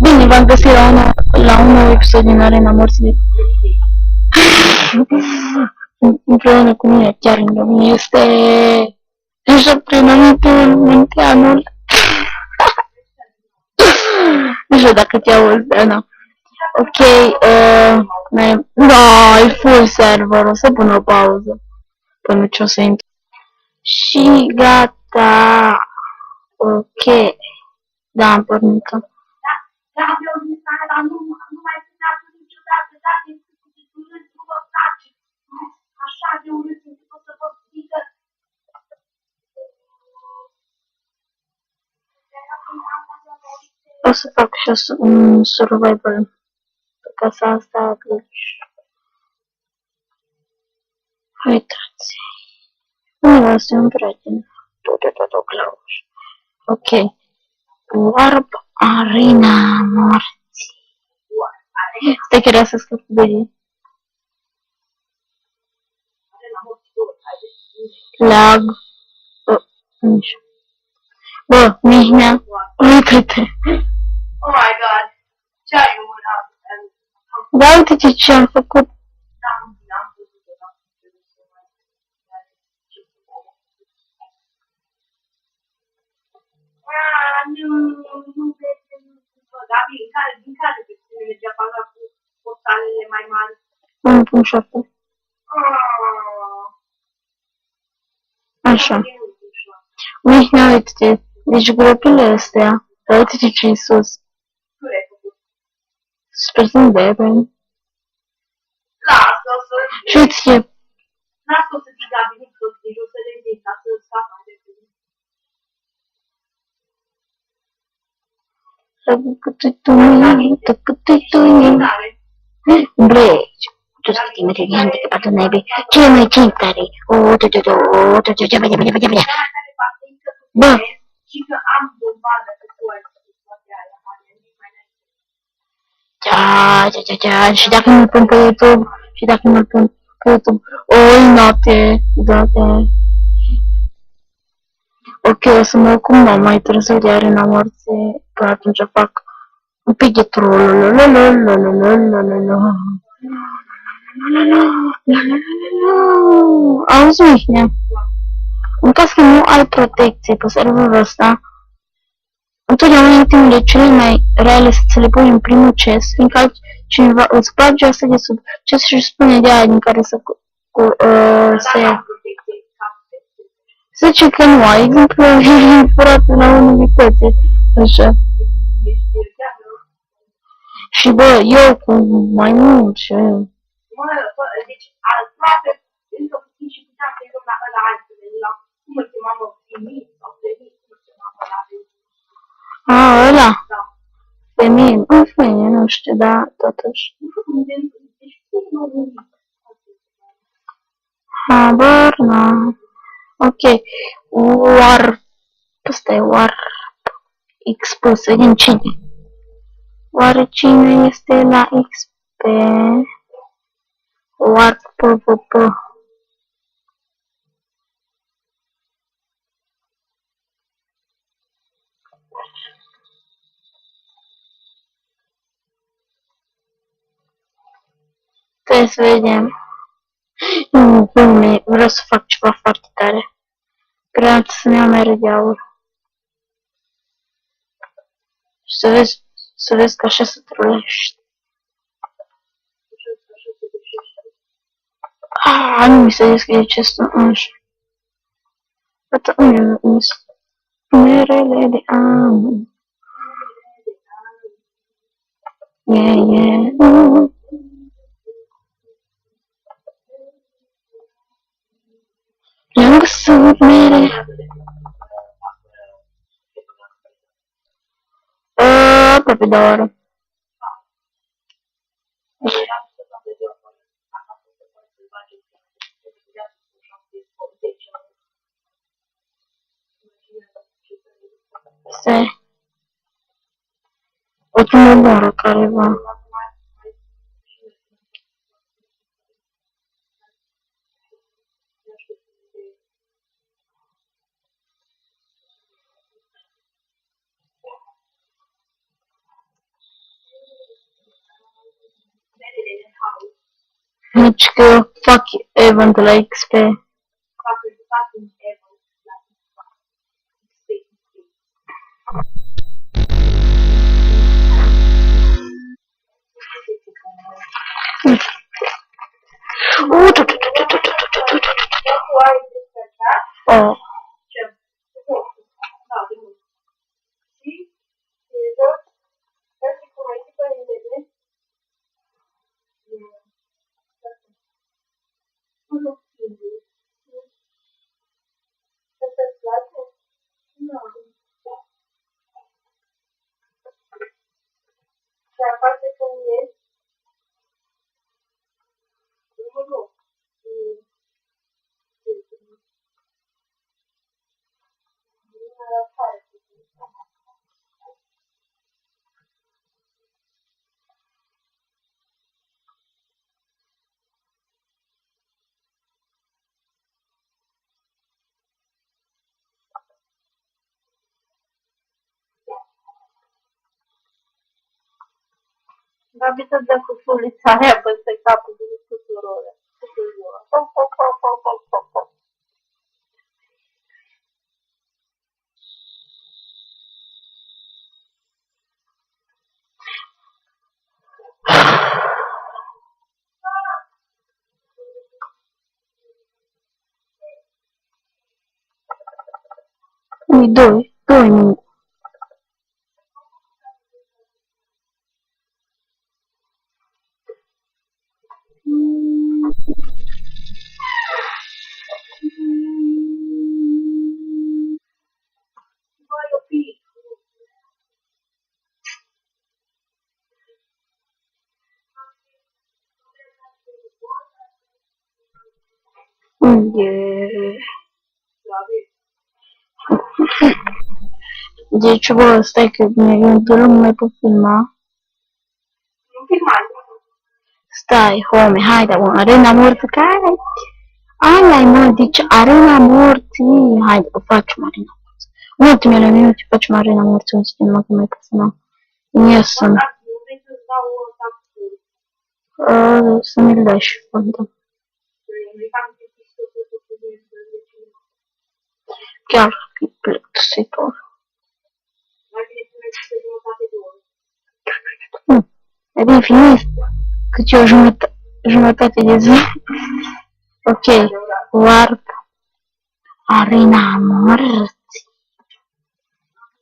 Bine, v-am găsit la un nou episod din Arena Morții. Împreună cu mine, chiar lângă mine, este antrenamentul Munteanul. Nu știu dacă te auzi, Ana. Ok, da, e full server, o să pun o pauză până ce o să intru. Și gata. Ok. Da, am pornit. Dacă eu din Canada nu mai țineați niciodată, dacă este cu urât, nu vă place. Așa de urât, încât o să vă zică. O să fac și un survival pe casa asta, deci... Uitați. Nu, asta e un prieten. Tot Clauș. Ok. Warp Arena Morții. Stai că era să scriu cu Billy. Lag. Nu știu. Bă, Mihnea, uite-te. Oh my god. Ce ai numărat? Da, uite ce am făcut. Nu vezi, Gabi, din care versiune mergea paza cu postalele mai mari? 1.7. Așa. Mihnea, uite-te. Deci grupele astea, uite-te ce-i sus. Sprijin beben. Lasă-o să zic. Și uite-te. Lasă-o să zic, Gabi, nu să zic, o să le zic, ca să scapă de tine. Bleci. Toți tinerii de gente che partono nei ce mai centari. Oh, bă. Da. Și dacă nu-l pun pe YouTube, o noapte, ok, o să mă ocup mai târziu de Arena Morții, până atunci fac un pic de troll. Auzi, Mihnea, în caz că nu ai protecție pe serverul ăsta, întotdeauna itemele cele mai reale să ți le pui în primul chest, fiindcă altcineva îți sparge asta de sub chest și spune de aia din care să să zice că nu ai, exemplu, e furat la unități, așa. Și bă, eu cu mai mult și... Deci, aproape, încă puțin și puteam să-i luăm la altele, la cum îl chemam, Femid sau Femid, cum îl chemam la ăla? Da. Femid, nu știu, da, totuși. Habar, na. Ok, Warp, ăsta e Warp XP, să vedem cine. Oare cine este la XP? Warp PvP. Trebuie să vedem. Vreau să fac ceva foarte tare. Vreau să-mi iau mere de aur. Și să vezi că așa se trolești. Nu mi se deschide chestul așa. Gata, nu se... Merele de aur. Yeah. Le-am găsit mere. Aproape 2 ore. Stai. Ultimul oră careva. Nici că eu fac event la XP. Oh. Gabi să dă cu fulița aia peste capul de tuturor. Ui, doi minute. Deci, bă, stai că eu nu mai pot filma. Nu filmai. Stai, home, haide, bă, Arena Morții, care? Aia-i, mă, deci Arena Morții. Haide, o facem Arena Morții. În ultimele minute facem Arena Morții, un schimb, că mai pot filma. Yes, sunt. Să mi-l dai și fondă. Chiar, e plictisitor. E bine, filmez. Cât e o jumătate de zi. Ok, Warp Arena Morții.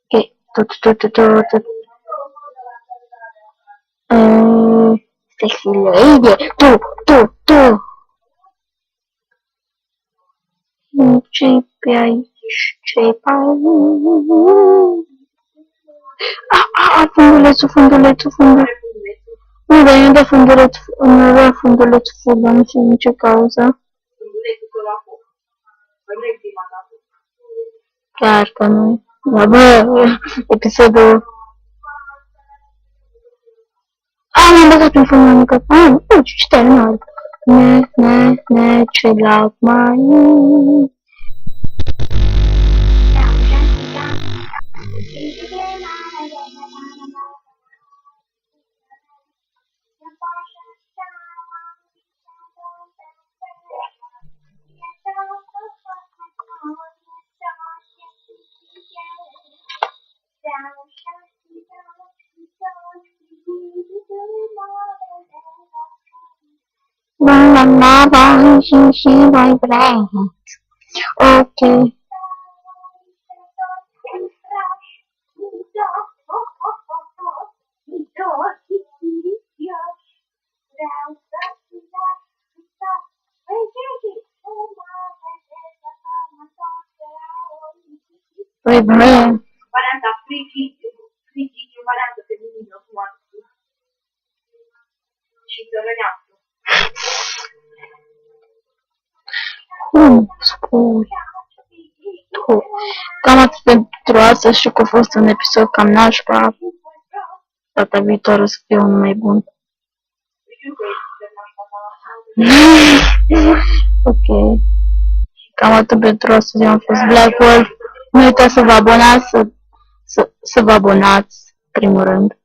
Ok, tot. Sexy lady, tu. Ce-i pe aici? Ce-i pe aici? Fundulețul. Nu, dar eu da fundulețul, dar nu știu din ce cauză. Chiar că nu. Da, bă, episodul... m-am băgat în fund, m-am băgat. Nu, ce terminal. Ce lac mai... Ok. Păi bine. Varianta frigid în variantă feminină, cum ar fi. Și țărănească. Cum spui tu? Cam atât pentru astăzi, și că a fost un episod cam nașpa. Data viitoare o să fie unul mai bun. Ok. Cam atât pentru astăzi. Am fost Black Wolf. Nu uitați să vă abonați, să vă abonați, primul rând.